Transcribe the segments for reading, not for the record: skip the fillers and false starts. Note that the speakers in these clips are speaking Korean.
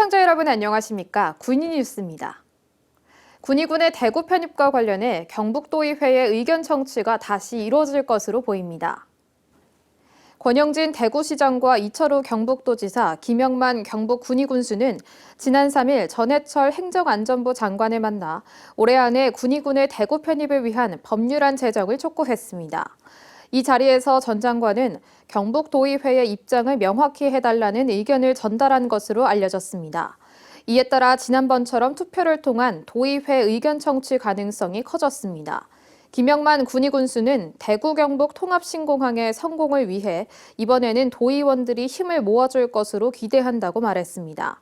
시청자 여러분 안녕하십니까? 군인뉴스입니다. 군의군의 대구 편입과 관련해 경북도의회의 의견 청취가 다시 이루어질 것으로 보입니다. 권영진 대구시장과 이철우 경북도지사, 김영만 경북군의군수는 지난 3일 전해철 행정안전부 장관을 만나 올해 안에 군의군의 대구 편입을 위한 법률안 제정을 촉구했습니다. 이 자리에서 전 장관은 경북도의회의 입장을 명확히 해달라는 의견을 전달한 것으로 알려졌습니다. 이에 따라 지난번처럼 투표를 통한 도의회 의견 청취 가능성이 커졌습니다. 김영만 군의군수는 대구 경북 통합신공항의 성공을 위해 이번에는 도의원들이 힘을 모아줄 것으로 기대한다고 말했습니다.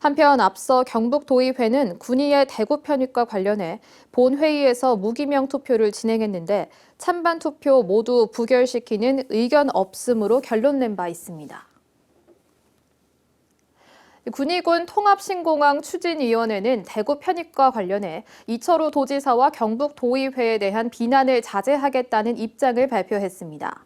한편 앞서 경북도의회는 군의의 대구 편입과 관련해 본회의에서 무기명 투표를 진행했는데 찬반 투표 모두 부결시키는 의견 없음으로 결론 낸 바 있습니다. 군의군 통합신공항 추진위원회는 대구 편입과 관련해 이철우 도지사와 경북도의회에 대한 비난을 자제하겠다는 입장을 발표했습니다.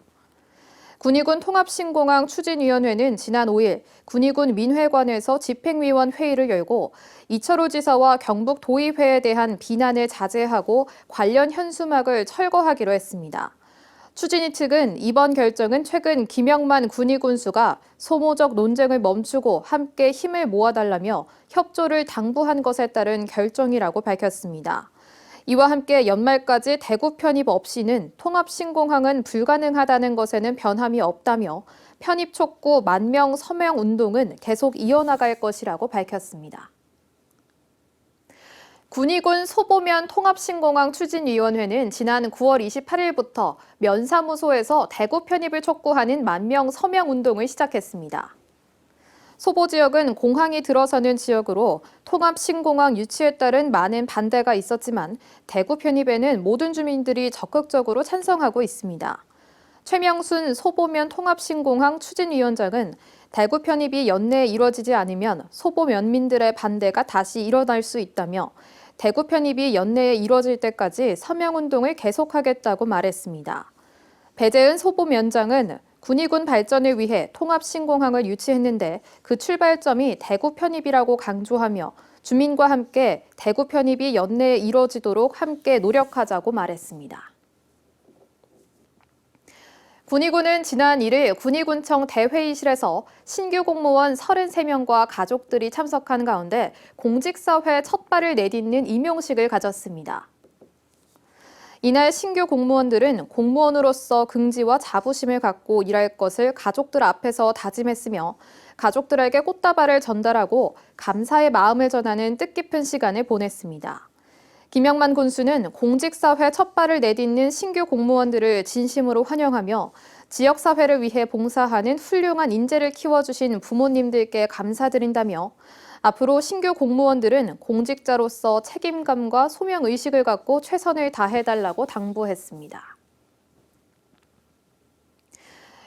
군의군 통합신공항 추진위원회는 지난 5일 군의군 민회관에서 집행위원 회의를 열고 이철우 지사와 경북도의회에 대한 비난을 자제하고 관련 현수막을 철거하기로 했습니다. 추진위 측은 이번 결정은 최근 김영만 군의군수가 소모적 논쟁을 멈추고 함께 힘을 모아달라며 협조를 당부한 것에 따른 결정이라고 밝혔습니다. 이와 함께 연말까지 대구 편입 없이는 통합신공항은 불가능하다는 것에는 변함이 없다며 편입 촉구 만명 서명 운동은 계속 이어나갈 것이라고 밝혔습니다. 군의군 소보면 통합신공항 추진위원회는 지난 9월 28일부터 면사무소에서 대구 편입을 촉구하는 만명 서명 운동을 시작했습니다. 소보 지역은 공항이 들어서는 지역으로 통합신공항 유치에 따른 많은 반대가 있었지만 대구 편입에는 모든 주민들이 적극적으로 찬성하고 있습니다. 최명순 소보면 통합신공항 추진위원장은 대구 편입이 연내에 이뤄지지 않으면 소보 면민들의 반대가 다시 일어날 수 있다며 대구 편입이 연내에 이뤄질 때까지 서명운동을 계속하겠다고 말했습니다. 배재은 소보면장은 군의군 발전을 위해 통합신공항을 유치했는데 그 출발점이 대구 편입이라고 강조하며 주민과 함께 대구 편입이 연내에 이뤄지도록 함께 노력하자고 말했습니다. 군의군은 지난 1일 군의군청 대회의실에서 신규 공무원 33명과 가족들이 참석한 가운데 공직사회 첫 발을 내딛는 임용식을 가졌습니다. 이날 신규 공무원들은 공무원으로서 긍지와 자부심을 갖고 일할 것을 가족들 앞에서 다짐했으며 가족들에게 꽃다발을 전달하고 감사의 마음을 전하는 뜻깊은 시간을 보냈습니다. 김영만 군수는 공직사회 첫 발을 내딛는 신규 공무원들을 진심으로 환영하며 지역사회를 위해 봉사하는 훌륭한 인재를 키워주신 부모님들께 감사드린다며 앞으로 신규 공무원들은 공직자로서 책임감과 소명의식을 갖고 최선을 다해달라고 당부했습니다.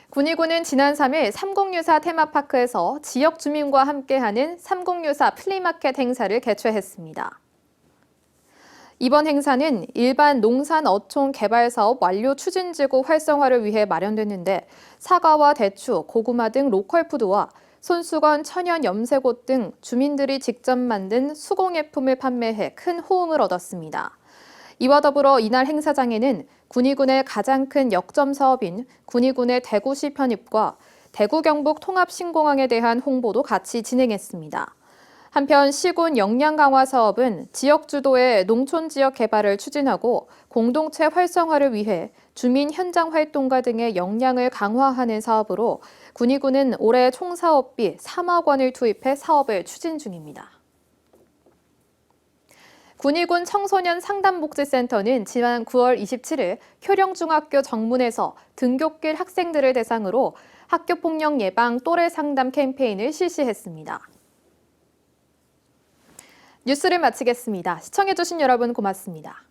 군의군은 지난 3일 3064 테마파크에서 지역 주민과 함께하는 3064 플리마켓 행사를 개최했습니다. 이번 행사는 일반 농산 어촌 개발 사업 완료 추진지구 활성화를 위해 마련됐는데 사과와 대추, 고구마 등 로컬 푸드와 손수건, 천연 염색옷 등 주민들이 직접 만든 수공예품을 판매해 큰 호응을 얻었습니다. 이와 더불어 이날 행사장에는 군의군의 가장 큰 역점 사업인 군의군의 대구시 편입과 대구 경북 통합신공항에 대한 홍보도 같이 진행했습니다. 한편 시군 역량 강화 사업은 지역 주도의 농촌 지역 개발을 추진하고 공동체 활성화를 위해 주민 현장 활동가 등의 역량을 강화하는 사업으로 군의군은 올해 총 사업비 3억 원을 투입해 사업을 추진 중입니다. 군의군 청소년 상담복지센터는 지난 9월 27일 효령중학교 정문에서 등굣길 학생들을 대상으로 학교폭력 예방 또래 상담 캠페인을 실시했습니다. 뉴스를 마치겠습니다. 시청해주신 여러분 고맙습니다.